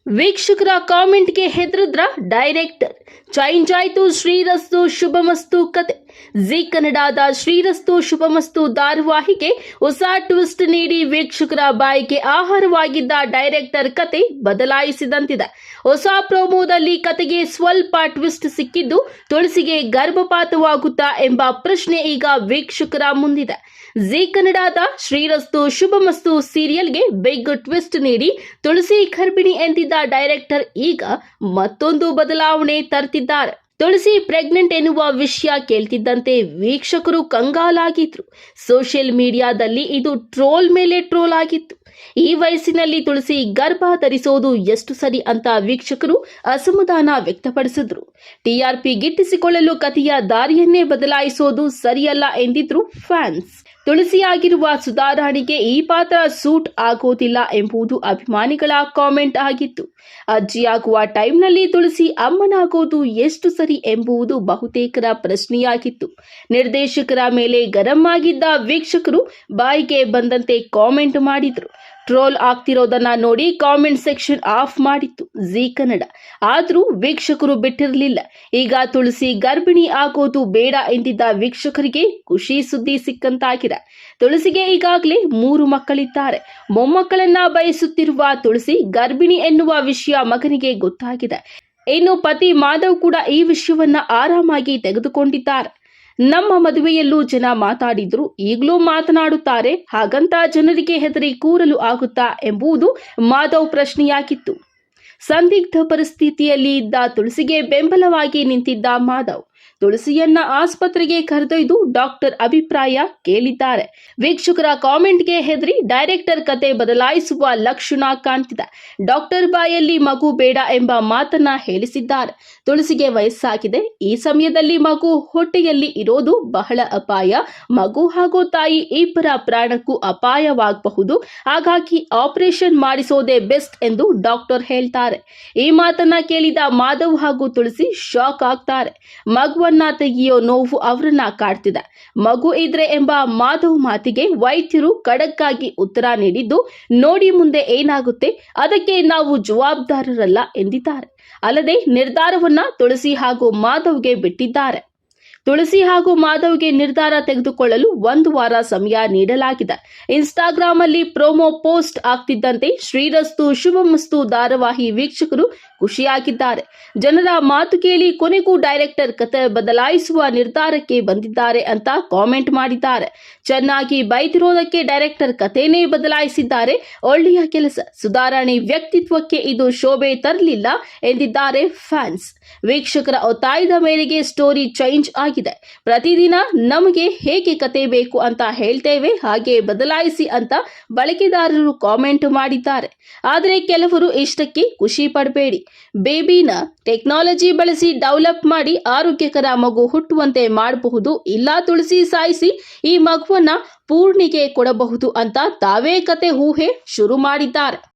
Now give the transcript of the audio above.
ವೀಕ್ಷಕರ ಕಾಮೆಂಟ್ಗೆ ಹೆದರಿದ್ರ director. Change ಆಯ್ತು ಶ್ರೀರಸ್ತು ಶುಭಮಸ್ತು ಕತೆ. ಜಿ ಕನ್ನಡದ ಶ್ರೀರಸ್ತು ಶುಭಮಸ್ತು ಧಾರಾವಾಹಿಗೆ ಹೊಸ ಟ್ವಿಸ್ಟ್ ನೀಡಿ ವೀಕ್ಷಕರ ಬಾಯಿಗೆ ಆಹಾರವಾಗಿದ್ದ ಡೈರೆಕ್ಟರ್ ಕತೆ ಬದಲಾಯಿಸಿದಂತಿದೆ. ಹೊಸ ಪ್ರೋಮೋದಲ್ಲಿ ಕತೆಗೆ ಸ್ವಲ್ಪ ಟ್ವಿಸ್ಟ್ ಸಿಕ್ಕಿದ್ದು ತುಳಸಿಗೆ ಗರ್ಭಪಾತವಾಗುತ್ತಾ ಎಂಬ ಪ್ರಶ್ನೆ ಈಗ ವೀಕ್ಷಕರ ಮುಂದಿದೆ. ಜಿ ಕನ್ನಡದ ಶ್ರೀರಸ್ತು ಶುಭಮಸ್ತು ಸೀರಿಯಲ್ಗೆ ಬಿಗ್ ಟ್ವಿಸ್ಟ್ ನೀಡಿ ತುಳಸಿ ಗರ್ಭಿಣಿ ಎಂದಿದ್ದ ಡೈರೆಕ್ಟರ್ ಈಗ ಮತ್ತೊಂದು ಬದಲಾವಣೆ ತರ್ತಿದ್ದಾರೆ. ತುಳಸಿ ಪ್ರೆಗ್ನೆಂಟ್ ಎನ್ನುವ ವಿಷಯ ಕೇಳ್ತಿದ್ದಂತೆ ವೀಕ್ಷಕರು ಕಂಗಾಲಾಗಿದ್ರು. ಸೋಷಿಯಲ್ ಮೀಡಿಯಾದಲ್ಲಿ ಇದು ಟ್ರೋಲ್ ಮೇಲೆ ಟ್ರೋಲ್ ಆಗಿತ್ತು. ಈ ವಯಸ್ಸಿನಲ್ಲಿ ತುಳಸಿ ಗರ್ಭ ಧರಿಸೋದು ಎಷ್ಟು ಸರಿ ಅಂತ ವೀಕ್ಷಕರು ಅಸಮಾಧಾನ ವ್ಯಕ್ತಪಡಿಸಿದ್ರು. ಟಿಆರ್ಪಿ ಗಿಟ್ಟಿಸಿಕೊಳ್ಳಲು ಕಥೆಯ ದಾರಿಯನ್ನೇ ಬದಲಾಯಿಸೋದು ಸರಿಯಲ್ಲ ಎಂದಿದ್ರು ಫ್ಯಾನ್ಸ್. ತುಳಸಿಯಾಗಿರುವ ಸುಧಾರಾಣಿಗೆ ಈ ಪಾತ್ರ ಸೂಟ್ ಆಗೋದಿಲ್ಲ ಎಂಬುದು ಅಭಿಮಾನಿಗಳ ಕಾಮೆಂಟ್ ಆಗಿತ್ತು. ಅಜ್ಜಿಯಾಗುವ ಟೈಮ್ನಲ್ಲಿ ತುಳಸಿ ಅಮ್ಮನಾಗೋದು ಎಷ್ಟು ಸರಿ ಎಂಬುದು ಬಹುತೇಕರ ಪ್ರಶ್ನೆಯಾಗಿತ್ತು. ನಿರ್ದೇಶಕರ ಮೇಲೆ ಗರಂ ಆಗಿದ್ದ ವೀಕ್ಷಕರು ಬಾಯಿಗೆ ಬಂದಂತೆ ಕಾಮೆಂಟ್ ಮಾಡಿದ್ರು. ಟ್ರೋಲ್ ಆಗ್ತಿರೋದನ್ನ ನೋಡಿ ಕಾಮೆಂಟ್ ಸೆಕ್ಷನ್ ಆಫ್ ಮಾಡಿತ್ತು ಜಿ ಕನ್ನಡ. ಆದ್ರೂ ವೀಕ್ಷಕರು ಬಿಟ್ಟಿರಲಿಲ್ಲ. ಈಗ ತುಳಸಿ ಗರ್ಭಿಣಿ ಆಗೋದು ಬೇಡ ಎಂದಿದ್ದ ವೀಕ್ಷಕರಿಗೆ ಖುಷಿ ಸುದ್ದಿ ಸಿಕ್ಕಂತಾಗಿದೆ. ತುಳಸಿಗೆ ಈಗಾಗಲೇ 3 ಮಕ್ಕಳಿದ್ದಾರೆ. ಮೊಮ್ಮಕ್ಕಳನ್ನ ಬಯಸುತ್ತಿರುವ ತುಳಸಿ ಗರ್ಭಿಣಿ ಎನ್ನುವ ವಿಷಯ ಮಗನಿಗೆ ಗೊತ್ತಾಗಿದೆ. ಇನ್ನು ಪತಿ ಮಾಧವ್ ಕೂಡ ಈ ವಿಷಯವನ್ನ ಆರಾಮಾಗಿ ತೆಗೆದುಕೊಂಡಿದ್ದಾರೆ. ನಮ್ಮ ಮದುವೆಯಲ್ಲೂ ಜನ ಮಾತಾಡಿದ್ರು, ಈಗಲೂ ಮಾತನಾಡುತ್ತಾರೆ, ಹಾಗಂತ ಜನರಿಗೆ ಹೆದರಿ ಕೂರಲು ಆಗುತ್ತಾ ಎಂಬುದು ಮಾಧವ್ ಪ್ರಶ್ನೆಯಾಗಿತ್ತು. ಸಂದಿಗ್ಧ ಪರಿಸ್ಥಿತಿಯಲ್ಲಿ ಇದ್ದ ತುಳಸಿಗೆ ಬೆಂಬಲವಾಗಿ ನಿಂತಿದ್ದ ಮಾಧವ್ ತುಳಸಿಯನ್ನ ಆಸ್ಪತ್ರೆಗೆ ಕರೆದೊಯ್ದು ಡಾಕ್ಟರ್ ಅಭಿಪ್ರಾಯ ಕೇಳಿದ್ದಾರೆ. ವೀಕ್ಷಕರ ಕಾಮೆಂಟ್ಗೆ ಹೆದರಿ ಡೈರೆಕ್ಟರ್ ಕತೆ ಬದಲಾಯಿಸುವ ಲಕ್ಷಣ ಕಾಣ್ತಿದೆ. ಡಾಕ್ಟರ್ ಬಾಯಲ್ಲಿ ಮಗು ಬೇಡ ಎಂಬ ಮಾತನ್ನ ಹೇಳಿಸಿದ್ದಾರೆ. ತುಳಸಿಗೆ ವಯಸ್ಸಾಗಿದೆ. ಈ ಸಮಯದಲ್ಲಿ ಮಗು ಹೊಟ್ಟೆಯಲ್ಲಿ ಇರೋದು ಬಹಳ ಅಪಾಯ. ಮಗು ಹಾಗೂ ತಾಯಿ ಇಬ್ಬರ ಪ್ರಾಣಕ್ಕೂ ಅಪಾಯವಾಗಬಹುದು. ಹಾಗಾಗಿ ಆಪರೇಷನ್ ಮಾಡಿಸೋದೇ ಬೆಸ್ಟ್ ಎಂದು ಡಾಕ್ಟರ್ ಹೇಳ್ತಾರೆ. ಈ ಮಾತನ್ನ ಕೇಳಿದ ಮಾಧವ್ ಹಾಗೂ ತುಳಸಿ ಶಾಕ್ ಆಗ್ತಾರೆ. ಮಗುವನ್ನ ತೆಗೆಯೋ ನೋವು ಅವರನ್ನ ಕಾಡ್ತಿದೆ. ಮಗು ಇದ್ರೆ ಎಂಬ ಮಾಧವ್ ಮಾತಿಗೆ ವೈದ್ಯರು ಖಡಕ್ ಆಗಿ ಉತ್ತರ ನೀಡಿದ್ದು, ನೋಡಿ ಮುಂದೆ ಏನಾಗುತ್ತೆ ಅದಕ್ಕೆ ನಾವು ಜವಾಬ್ದಾರರಲ್ಲ ಎಂದಿದ್ದಾರೆ. ಅಲ್ಲದೆ ನಿರ್ಧಾರವನ್ನ ತುಳಸಿ ಹಾಗೂ ಮಾಧವ್ಗೆ ಬಿಟ್ಟಿದ್ದಾರೆ. ತುಳಸಿ ಹಾಗೂ ಮಾಧವ್ಗೆ ನಿರ್ಧಾರ ತೆಗೆದುಕೊಳ್ಳಲು 1 ವಾರ ಸಮಯ ನೀಡಲಾಗಿದೆ. ಇನ್ಸ್ಟಾಗ್ರಾಮ್ ಅಲ್ಲಿ ಪ್ರೋಮೋ ಪೋಸ್ಟ್ ಆಗ್ತಿದ್ದಂತೆ ಶ್ರೀರಸ್ತು ಶುಭಮಸ್ತು ಧಾರಾವಾಹಿ ವೀಕ್ಷಕರು ಖುಷಿಯಾಗಿದ್ದಾರೆ. ಜನರ ಮಾತು ಕೇಳಿ ಕೊನೆಗೂ ಡೈರೆಕ್ಟರ್ ಕತೆ ಬದಲಾಯಿಸುವ ನಿರ್ಧಾರಕ್ಕೆ ಬಂದಿದ್ದಾರೆ ಅಂತ ಕಾಮೆಂಟ್ ಮಾಡಿದ್ದಾರೆ. ಚೆನ್ನಾಗಿ ಬೈತಿರೋದಕ್ಕೆ ಡೈರೆಕ್ಟರ್ ಕಥೆನೇ ಬದಲಾಯಿಸಿದ್ದಾರೆ. ಒಳ್ಳೆಯ ಕೆಲಸ. ಸುಧಾರಾಣಿ ವ್ಯಕ್ತಿತ್ವಕ್ಕೆ ಇದು ಶೋಭೆ ತರಲಿಲ್ಲ ಎಂದಿದ್ದಾರೆ ಫ್ಯಾನ್ಸ್. ವೀಕ್ಷಕರ ಒತ್ತಾಯದ ಮೇರೆಗೆ ಸ್ಟೋರಿ ಚೇಂಜ್ ಆಗಿದೆ. ಪ್ರತಿದಿನ ನಮಗೆ ಹೇಗೆ ಕತೆ ಬೇಕು ಅಂತ ಹೇಳ್ತೇವೆ, ಹಾಗೆ ಬದಲಾಯಿಸಿ ಅಂತ ಬಳಕೆದಾರರು ಕಾಮೆಂಟ್ ಮಾಡಿದ್ದಾರೆ. ಆದರೆ ಕೆಲವರು ಇಷ್ಟಕ್ಕೆ ಖುಷಿ ಪಡಬೇಡಿ. ಬೇಬಿನ ಟೆಕ್ನಾಲಜಿ ಬಳಸಿ ಡೆವಲಪ್ ಮಾಡಿ ಆರೋಗ್ಯಕರ ಮಗು ಹುಟ್ಟುವಂತೆ ಮಾಡಬಹುದು, ಇಲ್ಲ ತುಳಸಿ ಸಾಯಿಸಿ ಈ ಮಗುವನ್ನ ಪೂರ್ಣಿಗೆ ಕೊಡಬಹುದು ಅಂತ ತಾವೇ ಕತೆ ಊಹೆ ಶುರು ಮಾಡಿದ್ದಾರೆ.